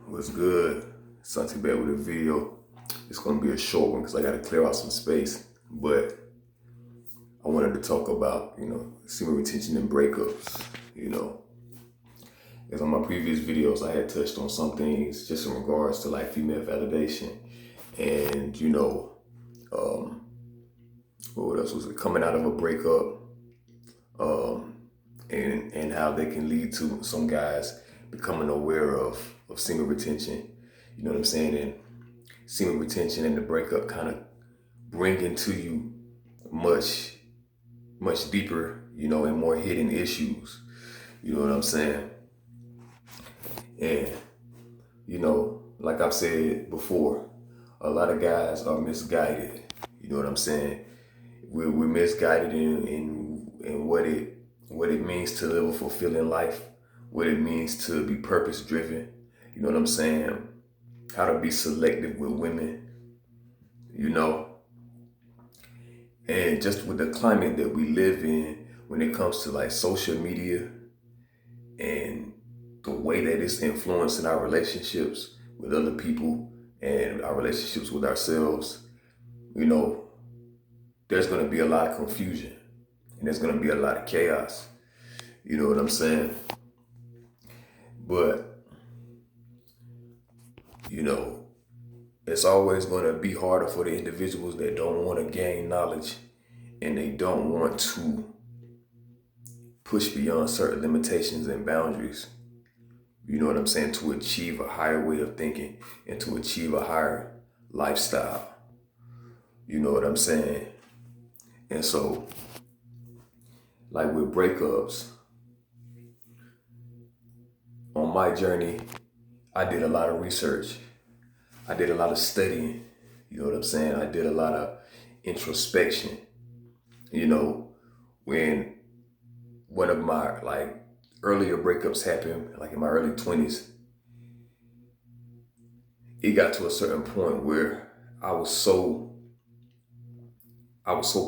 What's good? Something back with a video. It's gonna be a short one because I gotta clear out some space. But I wanted to talk about, semen retention and breakups. As on my previous videos, I had touched on some things just in regards to like female validation and um, what else was it? Coming out of a breakup, and how they can lead to some guys becoming aware of semen retention. You know what I'm saying? And semen retention and the breakup kind of bring into you much, much deeper, and more hidden issues. You know what I'm saying? And, like I've said before, a lot of guys are misguided. You know what I'm saying? We're misguided in what it means to live a fulfilling life, what it means to be purpose driven. You know what I'm saying? How to be selective with women, you know, and just with the climate that we live in when it comes to like social media and the way that it's influencing our relationships with other people and our relationships with ourselves, you know, there's going to be a lot of confusion and there's going to be a lot of chaos. You know what I'm saying? But, you know, it's always going to be harder for the individuals that don't want to gain knowledge and they don't want to push beyond certain limitations and boundaries. You know what I'm saying? To achieve a higher way of thinking and to achieve a higher lifestyle. You know what I'm saying? And so, like with breakups, on my journey, I did a lot of research. I did a lot of studying. You know what I'm saying? I did a lot of introspection. When one of my like earlier breakups happened, like in my early 20s, it got to a certain point where I was so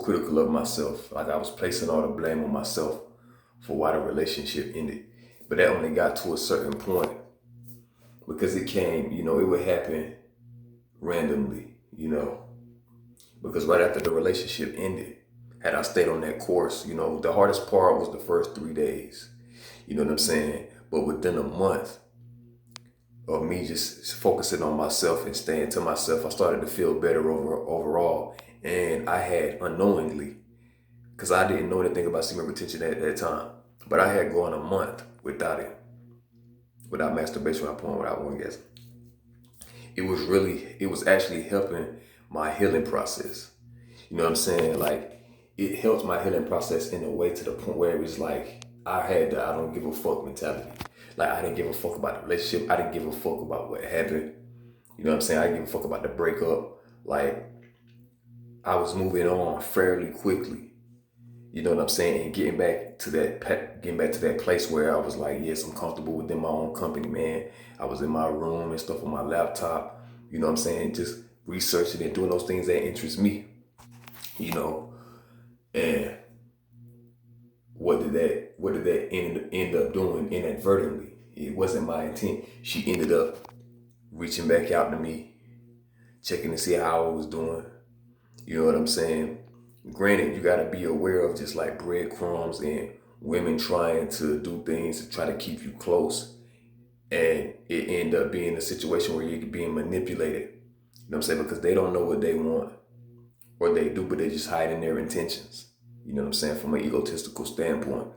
critical of myself. Like I was placing all the blame on myself for why the relationship ended. But that only got to a certain point because it came, it would happen randomly, because right after the relationship ended, had I stayed on that course, the hardest part was the first 3 days, you know what I'm saying? But within a month of me just focusing on myself and staying to myself, I started to feel better overall. And I had unknowingly, because I didn't know anything about semen retention at that time, but I had gone a month without it, without masturbation, without porn, without orgasm. It was actually helping my healing process. You know what I'm saying? Like, it helped my healing process in a way to the point where it was like, I had the I don't give a fuck mentality. Like, I didn't give a fuck about the relationship. I didn't give a fuck about what happened. You know what I'm saying? I didn't give a fuck about the breakup. Like, I was moving on fairly quickly. You know what I'm saying? And getting back to that place where I was like, yes, I'm comfortable within my own company, man. I was in my room and stuff on my laptop. You know what I'm saying? Just researching and doing those things that interest me. And what did that end up doing inadvertently? It wasn't my intent. She ended up reaching back out to me, checking to see how I was doing. You know what I'm saying? Granted, you got to be aware of just like breadcrumbs and women trying to do things to try to keep you close. And it end up being a situation where you're being manipulated. You know what I'm saying? Because they don't know what they want. Or they do, but they just hiding their intentions. You know what I'm saying? From an egotistical standpoint.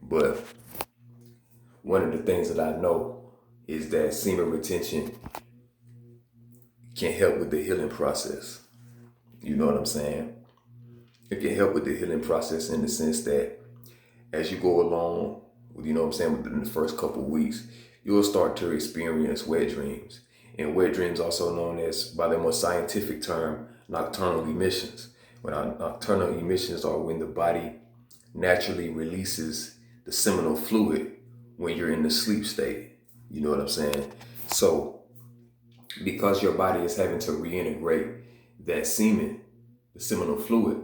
But one of the things that I know is that semen retention can help with the healing process. You know what I'm saying? It can help with the healing process in the sense that as you go along, you know what I'm saying, within the first couple of weeks, you'll start to experience wet dreams. And wet dreams also known as, by the more scientific term, nocturnal emissions. When our nocturnal emissions are when the body naturally releases the seminal fluid when you're in the sleep state. You know what I'm saying? So because your body is having to reintegrate that semen, the seminal fluid,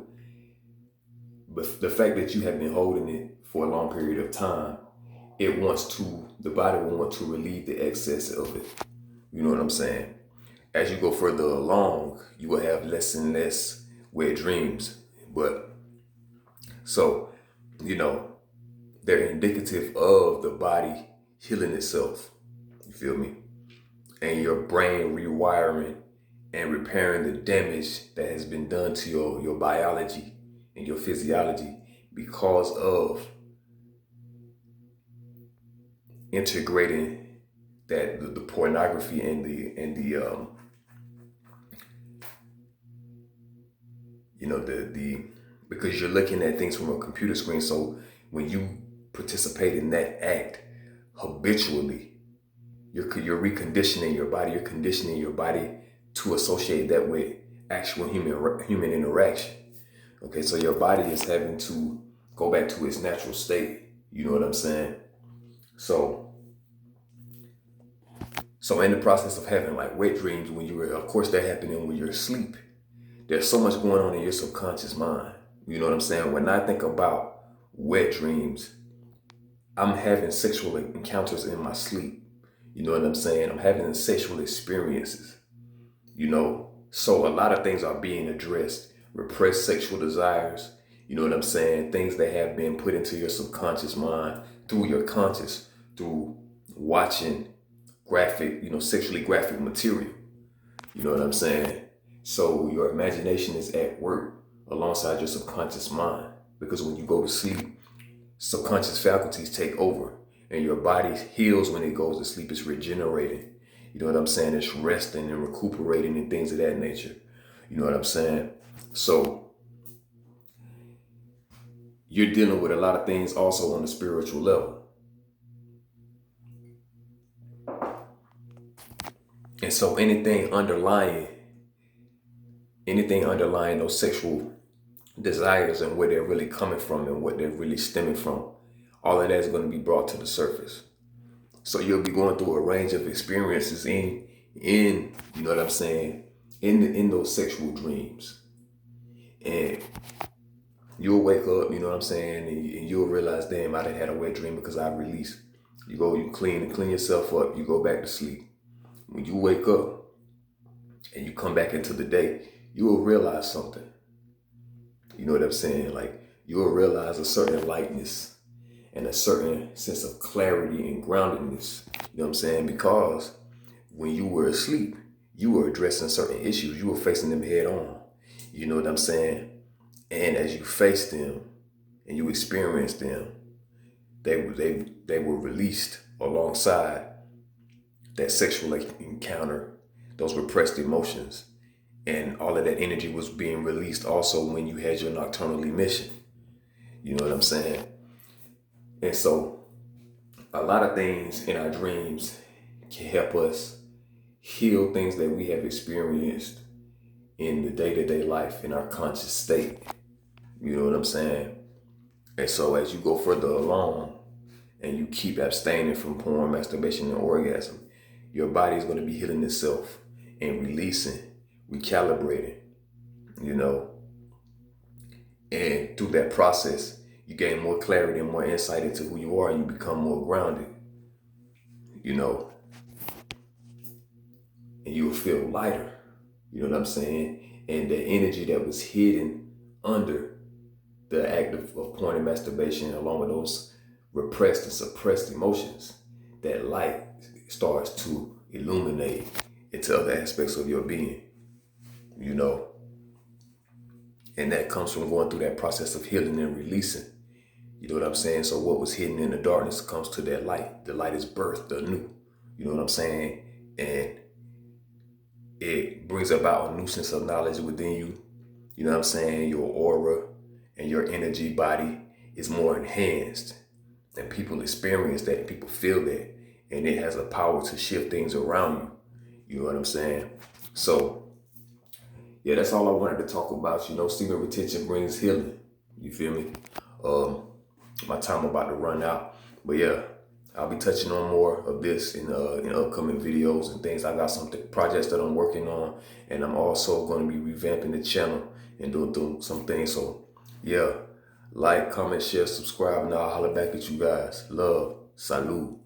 but the fact that you have been holding it for a long period of time, it wants to the body will want to relieve the excess of it. You know what I'm saying? As you go further along, you will have less and less wet dreams. But so, you know, they're indicative of the body healing itself. You feel me? And your brain rewiring and repairing the damage that has been done to your biology and your physiology because of integrating that the pornography and the you know the because you're looking at things from a computer screen. So when you participate in that act habitually, you're reconditioning your body. You're conditioning your body to associate that with actual human interaction. Okay, so your body is having to go back to its natural state. You know what I'm saying? So in the process of having like wet dreams, when you were, of course, they're happening when you're asleep. There's so much going on in your subconscious mind. You know what I'm saying? When I think about wet dreams, I'm having sexual encounters in my sleep. You know what I'm saying? I'm having sexual experiences. You know, so a lot of things are being addressed. Repressed sexual desires. You know what I'm saying? Things that have been put into your subconscious mind through your conscious, through watching graphic, sexually graphic material. You know what I'm saying? So your imagination is at work alongside your subconscious mind. Because when you go to sleep, subconscious faculties take over and your body heals when it goes to sleep. It's regenerating. You know what I'm saying? It's resting and recuperating and things of that nature. You know what I'm saying? So you're dealing with a lot of things also on the spiritual level. And so anything underlying those sexual desires and where they're really coming from and what they're really stemming from, all of that is going to be brought to the surface. So you'll be going through a range of experiences in you know what I'm saying, in those sexual dreams. And you'll wake up, you know what I'm saying, and you'll realize, damn, I done had a wet dream because I released. You clean yourself up, you go back to sleep. When you wake up and you come back into the day, you will realize something. You know what I'm saying? Like, you will realize a certain lightness and a certain sense of clarity and groundedness. You know what I'm saying? Because when you were asleep, you were addressing certain issues. You were facing them head on. You know what I'm saying? And as you faced them and you experienced them, they were released alongside that sexual encounter, those repressed emotions. And all of that energy was being released also when you had your nocturnal emission. You know what I'm saying? And so a lot of things in our dreams can help us heal things that we have experienced in the day-to-day life in our conscious state. You know what I'm saying? And so as you go further along and you keep abstaining from porn, masturbation, and orgasm, your body is going to be healing itself and releasing, recalibrating, you know. And through that process, you gain more clarity and more insight into who you are, and you become more grounded, you know. And you will feel lighter, you know what I'm saying? And the energy that was hidden under the act of porn and masturbation, along with those repressed and suppressed emotions, that light starts to illuminate into other aspects of your being, you know. And that comes from going through that process of healing and releasing. You know what I'm saying? So what was hidden in the darkness comes to that light. The light is birthed anew. You know what I'm saying? And it brings about a new sense of knowledge within you. You know what I'm saying? Your aura and your energy body is more enhanced. And people experience that, and people feel that. And it has a power to shift things around you. You know what I'm saying? So, yeah, that's all I wanted to talk about. You know, semen retention brings healing. You feel me? My time about to run out. But yeah, I'll be touching on more of this in upcoming videos and things. I got some projects that I'm working on, and I'm also going to be revamping the channel and doing some things. So yeah, like, comment, share, subscribe, and I'll holler back at you guys. Love. Salud.